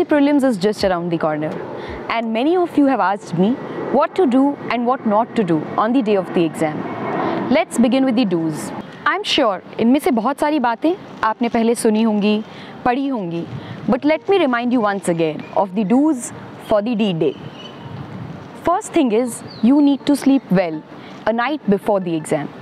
UPSC prelims is just around the corner, and many of you have asked me what to do and what not to do on the day of the exam. Let's begin with the do's. I'm sure इनमें से बहुत सारी बातें आपने पहले सुनी होंगी, पढ़ी होंगी, but let me remind you once again of the do's for the D-Day. First thing is you need to sleep well a night before the exam.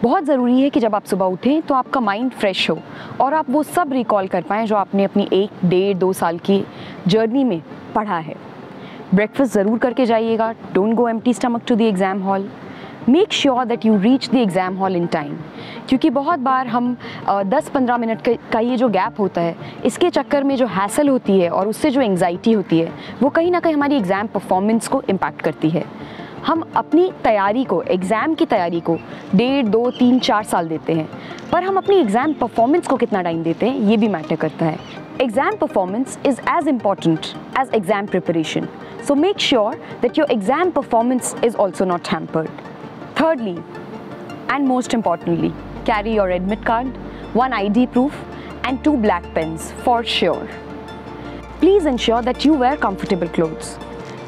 बहुत ज़रूरी है कि जब आप सुबह उठें तो आपका माइंड फ्रेश हो और आप वो सब रिकॉल कर पाएँ जो आपने अपनी 1, 1.5, 2 साल की जर्नी में पढ़ा है. ब्रेकफास्ट ज़रूर करके जाइएगा. Don't go empty stomach to the exam hall. Make sure that you reach the exam hall in time, क्योंकि बहुत बार हम 10-15 मिनट का ये जो गैप होता है, इसके चक्कर में जो हैसल होती है और उससे जो एंग्जाइटी होती है वो कहीं ना कहीं हमारी एग्ज़ाम परफॉर्मेंस को इम्पैक्ट करती है. हम अपनी तैयारी को, एग्ज़ाम की तैयारी को 1.5, 2, 3, 4 साल देते हैं, पर हम अपनी एग्ज़ाम परफॉर्मेंस को कितना टाइम देते हैं ये भी मैटर करता है. Exam performance is as important as exam preparation, so make sure that your exam performance is also not hampered. Thirdly, and most importantly, carry your admit card, one ID proof and 2 black pens for sure. Please ensure that you wear comfortable clothes.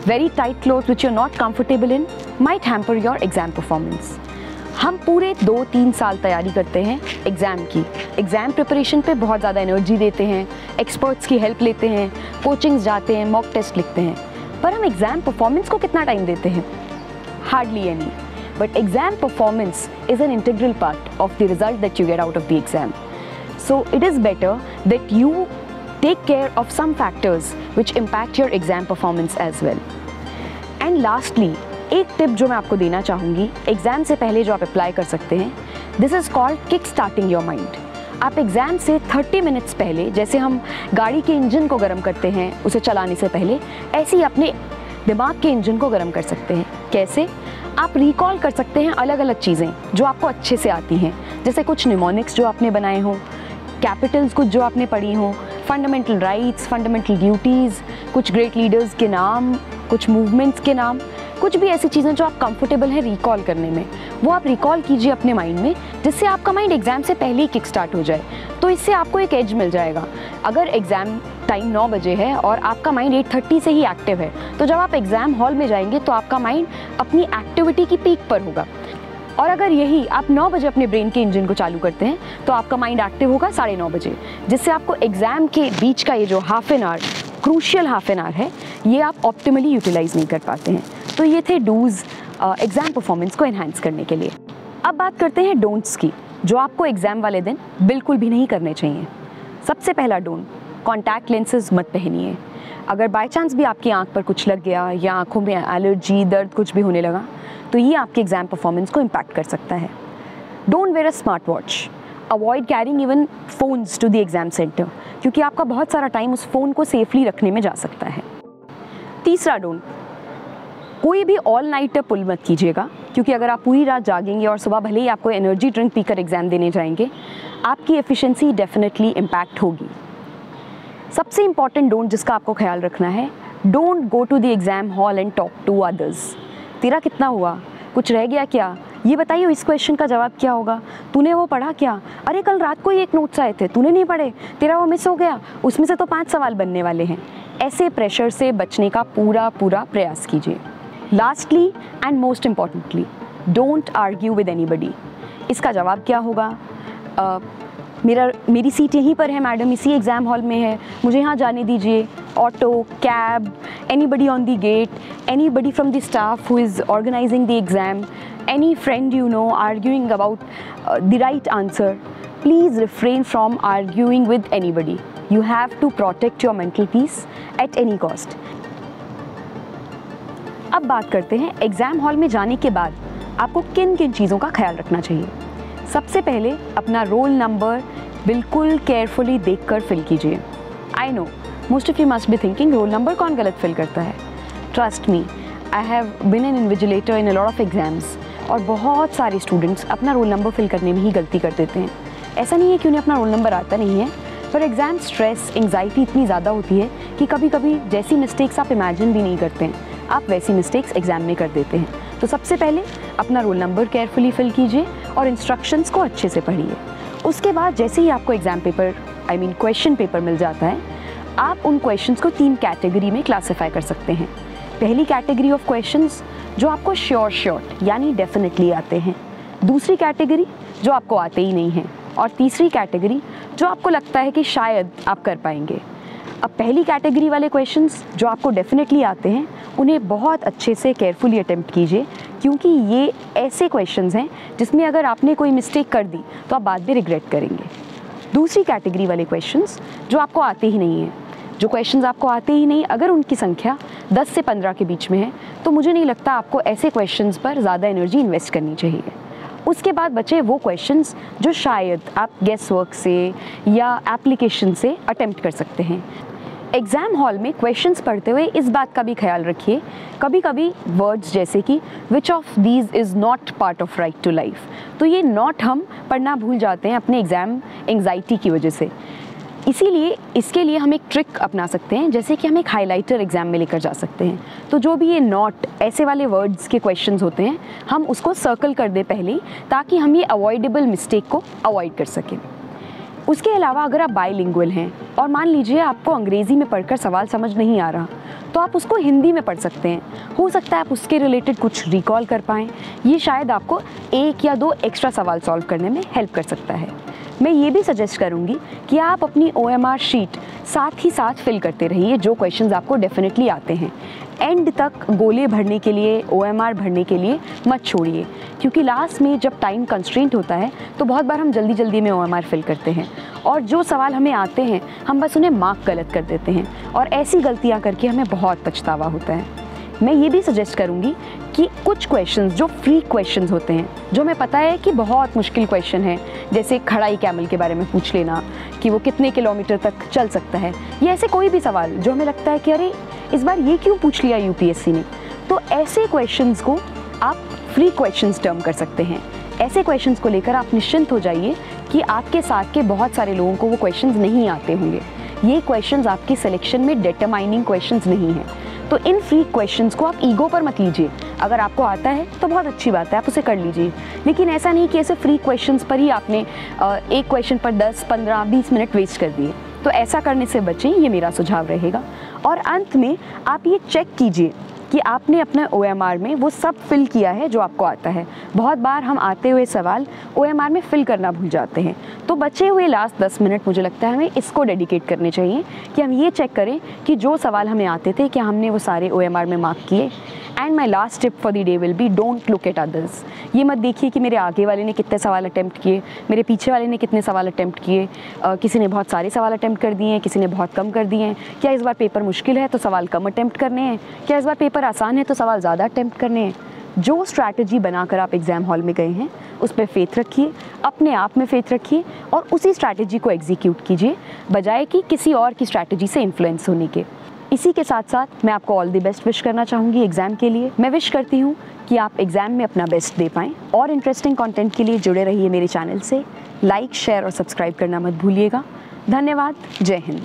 Very tight clothes which you're not comfortable in might hamper your exam performance. हम पूरे 2-3 साल तैयारी करते हैं exam की. Exam preparation पे बहुत ज़्यादा एनर्जी देते हैं, एक्सपर्ट्स की हेल्प लेते हैं, कोचिंग्स जाते हैं, मॉक टेस्ट लिखते हैं, पर हम एग्ज़ाम परफॉर्मेंस को कितना टाइम देते हैं? Hardly any. But exam performance is an integral part of the result that you get out of the exam. So it is better that you take care of some factors which impact your exam performance as well. And lastly, एक tip जो मैं आपको देना चाहूँगी exam से पहले जो आप अप्लाई कर सकते हैं, this is called kick starting your mind. आप एग्ज़ाम से 30 मिनट्स पहले, जैसे हम गाड़ी के इंजन को गर्म करते हैं उसे चलाने से पहले, ऐसे ही अपने दिमाग के इंजन को गर्म कर सकते हैं. कैसे? आप रिकॉल कर सकते हैं अलग अलग चीज़ें जो आपको अच्छे से आती हैं, जैसे कुछ निमोनिक्स जो आपने बनाए हों, कैपिटल्स कुछ जो आपने पढ़ी हों, फंडामेंटल राइट्स, फंडामेंटल ड्यूटीज़, कुछ ग्रेट लीडर्स के नाम, कुछ मूवमेंट्स के नाम, कुछ भी ऐसी चीज़ें जो आप कंफर्टेबल हैं रिकॉल करने में, वो आप रिकॉल कीजिए अपने माइंड में, जिससे आपका माइंड एग्ज़ाम से पहले ही किक स्टार्ट हो जाए. तो इससे आपको एक एज मिल जाएगा. अगर एग्ज़ाम टाइम 9 बजे है और आपका माइंड 8:30 से ही एक्टिव है, तो जब आप एग्ज़ाम हॉल में जाएंगे तो आपका माइंड अपनी एक्टिविटी की पीक पर होगा. और अगर यही आप 9 बजे अपने ब्रेन के इंजन को चालू करते हैं तो आपका माइंड एक्टिव होगा 9:30 बजे, जिससे आपको एग्ज़ाम के बीच का ये जो half an hour, crucial half an hour है, ये आप ऑप्टिमली यूटिलाइज़ नहीं कर पाते हैं. तो ये थे डूज़ एग्ज़ाम परफॉर्मेंस को एनहांस करने के लिए. अब बात करते हैं डोंट्स की, जो आपको एग्ज़ाम वाले दिन बिल्कुल भी नहीं करने चाहिए. सबसे पहला डोंट, कॉन्टैक्ट लेंसेज मत पहनिए. अगर बाई चांस भी आपकी आँख पर कुछ लग गया या आँखों में एलर्जी, दर्द कुछ भी होने लगा, तो ये आपके एग्ज़ाम परफॉर्मेंस को इम्पैक्ट कर सकता है. Don't wear a smart watch. Avoid carrying even phones to the exam centre, क्योंकि आपका बहुत सारा टाइम उस फ़ोन को सेफली रखने में जा सकता है. तीसरा डोंट, कोई भी ऑल नाइटर पुल मत कीजिएगा, क्योंकि अगर आप पूरी रात जागेंगे और सुबह भले ही आपको एनर्जी ड्रिंक पीकर एग्ज़ाम देने जाएंगे, आपकी एफिशिएंसी डेफिनेटली इम्पैक्ट होगी. सबसे इम्पॉर्टेंट डोंट जिसका आपको ख्याल रखना है, don't go to the exam hall and talk to others. तेरा कितना हुआ, कुछ रह गया क्या, ये बताइए इस क्वेश्चन का जवाब क्या होगा, तूने वो पढ़ा क्या, अरे कल रात को ही एक नोट्स आए थे तूने नहीं पढ़े, तेरा वो मिस हो गया, उसमें से तो 5 सवाल बनने वाले हैं. ऐसे प्रेशर से बचने का पूरा प्रयास कीजिए. Lastly and most importantly, don't argue with anybody. इसका जवाब क्या होगा, मेरी सीट यहीं पर है मैडम, इसी एग्ज़ाम हॉल में है, मुझे यहाँ जाने दीजिए. Auto, cab, anybody on the gate, anybody from the staff who is organizing the exam, any friend you know arguing about the right answer, please refrain from arguing with anybody. You have to protect your mental peace at any cost. अब बात करते हैं exam hall में जाने के बाद आपको किन किन चीज़ों का ख्याल रखना चाहिए. सबसे पहले अपना रोल नंबर बिल्कुल केयरफुली देखकर फिल कीजिए. I know most of you must be thinking roll number कौन गलत फिल करता है. Trust me, I have been an invigilator in a lot of exams, और बहुत सारे स्टूडेंट्स अपना रोल नंबर फिल करने में ही गलती कर देते हैं. ऐसा नहीं है कि उन्हें अपना रोल नंबर आता नहीं है, पर एग्ज़ाम स्ट्रेस, एंग्जाइटी इतनी ज़्यादा होती है कि कभी कभी जैसी मिस्टेक्स आप इमेजिन भी नहीं करते हैं, आप वैसी मिस्टेक्स एग्ज़ाम में कर देते हैं. तो सबसे पहले अपना रोल नंबर केयरफुली फिल कीजिए और इंस्ट्रक्शंस को अच्छे से पढ़िए. उसके बाद जैसे ही आपको एग्ज़ाम पेपर क्वेश्चन पेपर मिल जाता है, आप उन क्वेश्चंस को 3 कैटेगरी में क्लासिफाई कर सकते हैं। पहली कैटेगरी ऑफ क्वेश्चंस जो आपको श्योर यानी डेफिनेटली आते हैं, दूसरी कैटेगरी जो आपको आते ही नहीं हैं, और तीसरी कैटेगरी जो आपको लगता है कि शायद आप कर पाएंगे। अब पहली कैटेगरी वाले क्वेश्चंस जो आपको डेफिनेटली आते हैं उन्हें बहुत अच्छे से केयरफुली अटेम्प्ट कीजिए, क्योंकि ये ऐसे क्वेश्चंस हैं जिसमें अगर आपने कोई मिस्टेक कर दी तो आप बाद में रिग्रेट करेंगे। दूसरी कैटेगरी वाले क्वेश्चंस जो आपको आते ही नहीं हैं, जो क्वेश्चंस आपको आते ही नहीं, अगर उनकी संख्या 10 से 15 के बीच में है तो मुझे नहीं लगता आपको ऐसे क्वेश्चंस पर ज़्यादा एनर्जी इन्वेस्ट करनी चाहिए। उसके बाद बचे वो क्वेश्चंस जो शायद आप गेस वर्क से या एप्लीकेशन से अटेम्प्ट कर सकते हैं। एग्ज़ाम हॉल में क्वेश्चंस पढ़ते हुए इस बात का भी ख्याल रखिए, कभी कभी वर्ड्स जैसे कि which of these is not part of right to life, तो ये नॉट हम पढ़ना भूल जाते हैं अपने एग्ज़ाम एंग्जाइटी की वजह से। इसीलिए इसके लिए हम एक ट्रिक अपना सकते हैं, जैसे कि हम एक हाइलाइटर एग्ज़ाम में लेकर जा सकते हैं। तो जो भी ये नॉट ऐसे वाले वर्ड्स के क्वेश्चंस होते हैं हम उसको सर्कल कर दें पहले, ताकि हम ये अवॉइडेबल मिस्टेक को अवॉइड कर सकें। उसके अलावा अगर आप बाइलिंगुअल हैं और मान लीजिए आपको अंग्रेज़ी में पढ़कर सवाल समझ नहीं आ रहा, तो आप उसको हिंदी में पढ़ सकते हैं। हो सकता है आप उसके रिलेटेड कुछ रिकॉल कर पाएँ, ये शायद आपको 1 या 2 एक्स्ट्रा सवाल सॉल्व करने में हेल्प कर सकता है। मैं ये भी सजेस्ट करूँगी कि आप अपनी OMR शीट साथ ही साथ फिल करते रहिए जो क्वेश्चंस आपको डेफिनेटली आते हैं। एंड तक गोले भरने के लिए, OMR भरने के लिए मत छोड़िए, क्योंकि लास्ट में जब टाइम कंस्ट्रेंट होता है तो बहुत बार हम जल्दी जल्दी में OMR फिल करते हैं और जो सवाल हमें आते हैं हम बस उन्हें मार्क गलत कर देते हैं, और ऐसी गलतियाँ करके हमें बहुत पछतावा होता है। मैं ये भी सजेस्ट करूँगी कि कुछ क्वेश्चंस जो फ्री क्वेश्चंस होते हैं, जो हमें पता है कि बहुत मुश्किल क्वेश्चन है, जैसे खड़ाई कैमल के बारे में पूछ लेना कि वो कितने किलोमीटर तक चल सकता है, या ऐसे कोई भी सवाल जो हमें लगता है कि अरे इस बार ये क्यों पूछ लिया UPSC ने, तो ऐसे क्वेश्चंस को आप फ्री क्वेश्चंस टर्म कर सकते हैं। ऐसे क्वेश्चंस को लेकर आप निश्चिंत हो जाइए कि आपके साथ के बहुत सारे लोगों को वो क्वेश्चंस नहीं आते होंगे। ये क्वेश्चंस आपकी सिलेक्शन में डिटरमाइनिंग क्वेश्चंस नहीं हैं। तो इन फ्री क्वेश्चंस को आप ईगो पर मत लीजिए। अगर आपको आता है तो बहुत अच्छी बात है, आप उसे कर लीजिए, लेकिन ऐसा नहीं कि ऐसे फ्री क्वेश्चंस पर ही आपने एक क्वेश्चन पर 10, 15, 20 मिनट वेस्ट कर दिए। तो ऐसा करने से बचें, ये मेरा सुझाव रहेगा। और अंत में आप ये चेक कीजिए कि आपने अपने OMR में वो सब फिल किया है जो आपको आता है। बहुत बार हम आते हुए सवाल OMR में फिल करना भूल जाते हैं, तो बचे हुए लास्ट 10 मिनट मुझे लगता है हमें इसको डेडिकेट करने चाहिए कि हम ये चेक करें कि जो सवाल हमें आते थे क्या हमने वो सारे OMR में मार्क किए। And my last tip for the day will be don't look at others. ये मत देखिए कि मेरे आगे वाले ने कितने सवाल अटैम्प्ट किए, मेरे पीछे वाले ने कितने सवाल अटैम्प्ट किए, किसी ने बहुत सारे सवाल अटैम्प्ट कर दिए हैं, किसी ने बहुत कम कर दिए हैं। क्या इस बार पेपर मुश्किल है तो सवाल कम अटैम्प्ट करने हैं, क्या इस बार पेपर आसान है तो सवाल ज़्यादा अटैम्प्ट करने हैं। जो स्ट्रैटेजी बनाकर आप एग्ज़ाम हॉल में गए हैं उस पर फेथ रखिए, अपने आप में फेथ रखिए और उसी स्ट्रैटेजी को एग्जीक्यूट कीजिए, बजाय कि किसी और की स्ट्रैटेजी से इन्फ्लुएंस होने के। इसी के साथ साथ मैं आपको ऑल द बेस्ट विश करना चाहूँगी एग्ज़ाम के लिए। मैं विश करती हूँ कि आप एग्ज़ाम में अपना बेस्ट दे पाएँ। और इंटरेस्टिंग कंटेंट के लिए जुड़े रहिए मेरे चैनल से। लाइक, शेयर और सब्सक्राइब करना मत भूलिएगा। धन्यवाद। जय हिंद।